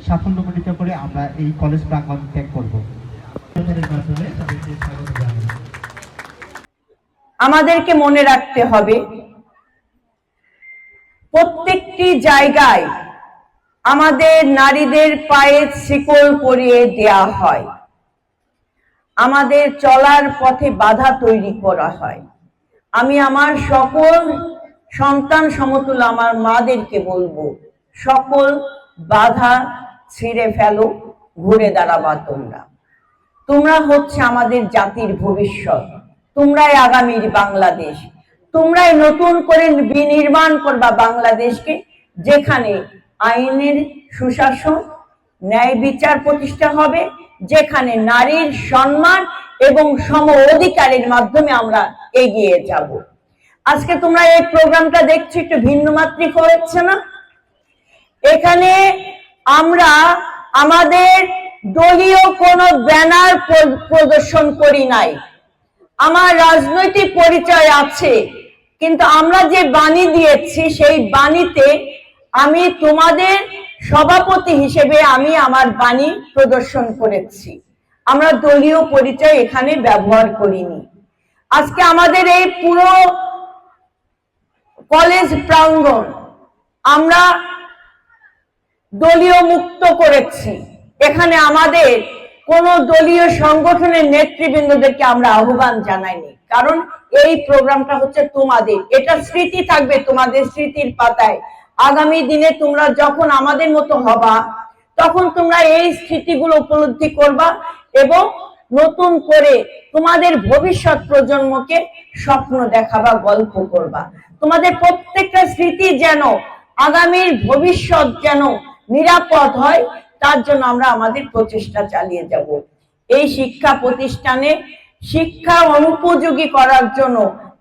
সাফল্যমণ্ডিত করে আমরা এই কলেজ প্রাঙ্গণ ত্যাগ করব। আমাদেরকে মনে রাখতে হবে প্রত্যেকটি জায়গায় আমাদের নারীদের পায়ে শিকল পরিয়ে দেয়া হয়, আমাদের চলার পথে বাধা তৈরি করা হয়। আমি আমার সকল সন্তান সমতুল্য আমার মাদেরকে বলবো, সকল বাধা ছিঁড়ে ফেলো, ঘুরে দাঁড়াবা। তোমরা হচ্ছে আমাদের জাতির ভবিষ্যৎ, তোমরাই আগামীর বাংলাদেশ, তোমরাই নতুন করে বিনির্মাণ করবা বাংলাদেশকে, যেখানে আইনের সুশাসন, ন্যায় বিচার প্রতিষ্ঠা হবে, যেখানে নারীর সম্মান এবং সম অধিকারের মাধ্যমে আমরা এগিয়ে যাব। আজকে তোমরা এই প্রোগ্রামটা দেখছো, একটু ভিন্ন মাত্রিক হচ্ছে না? এখানে আমরা আমাদের দলীয় কোনো ব্যানার প্রদর্শন করি নাই। আমার রাজনৈতিক পরিচয় আছে, কিন্তু আমরা যে বাণী দিয়েছি সেই বাণীতে আমি তোমাদের সভাপতি হিসেবে আমি আমার বাণী প্রদর্শন করেছি। আমরা দলীয় পরিচয় এখানে ব্যবহার করিনি। আজকে আমাদের এই পুরো কলেজ প্রাঙ্গণ আমরা দলীয় মুক্ত করেছি। এখানে আমাদের কোন দলীয় সংগঠনের নেতৃবৃন্দদেরকে আমরা আহ্বান জানাইনি, কারণ এই প্রোগ্রামটা হচ্ছে তোমাদের, এটা স্মৃতি থাকবে তোমাদের স্মৃতির পাতায়। আগামী দিনে তোমরা যখন আমাদের মতো হবা, তখন তোমরা এই স্মৃতিগুলো উপলব্ধি করবা এবং নতুন করে তোমাদের ভবিষ্যৎ প্রজন্মকে স্বপ্ন দেখাবা, গল্প করবা। তোমাদের প্রত্যেকটা স্মৃতি যেন আগামীর ভবিষ্যৎ যেন নিরাপদ হয়, তার জন্য আমরা আমাদের প্রচেষ্টা চালিয়ে যাব। এই শিক্ষা প্রতিষ্ঠানে শিক্ষা অনুপযোগী করার জন্য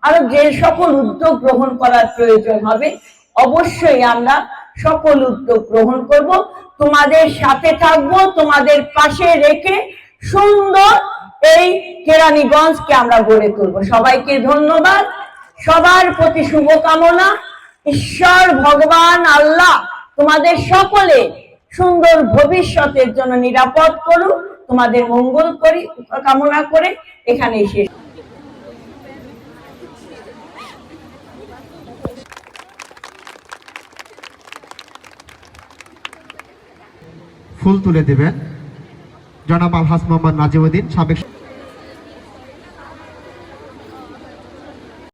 আরো যে সকল উদ্যোগ গ্রহণ করার প্রয়োজন হবে, অবশ্যই আমরা সকল উদ্যোগ গ্রহণ করব, তোমাদের সাথে থাকবো, তোমাদের পাশে রেখে সুন্দর এই কেরানীগঞ্জকে আমরা গড়ে তুলব। সবাইকে ধন্যবাদ, সবার প্রতি শুভকামনা। ঈশ্বর ভগবান আল্লাহ তোমাদের সকলে সুন্দর ভবিষ্যতের জন্য নিরাপদ করুক, তোমাদের মঙ্গল করি কামনা করে এখানে শেষ। ফুল তুলে দেবেন জনাব আলহাজ মোহাম্মদ নাজিমউদ্দিন, সাবেক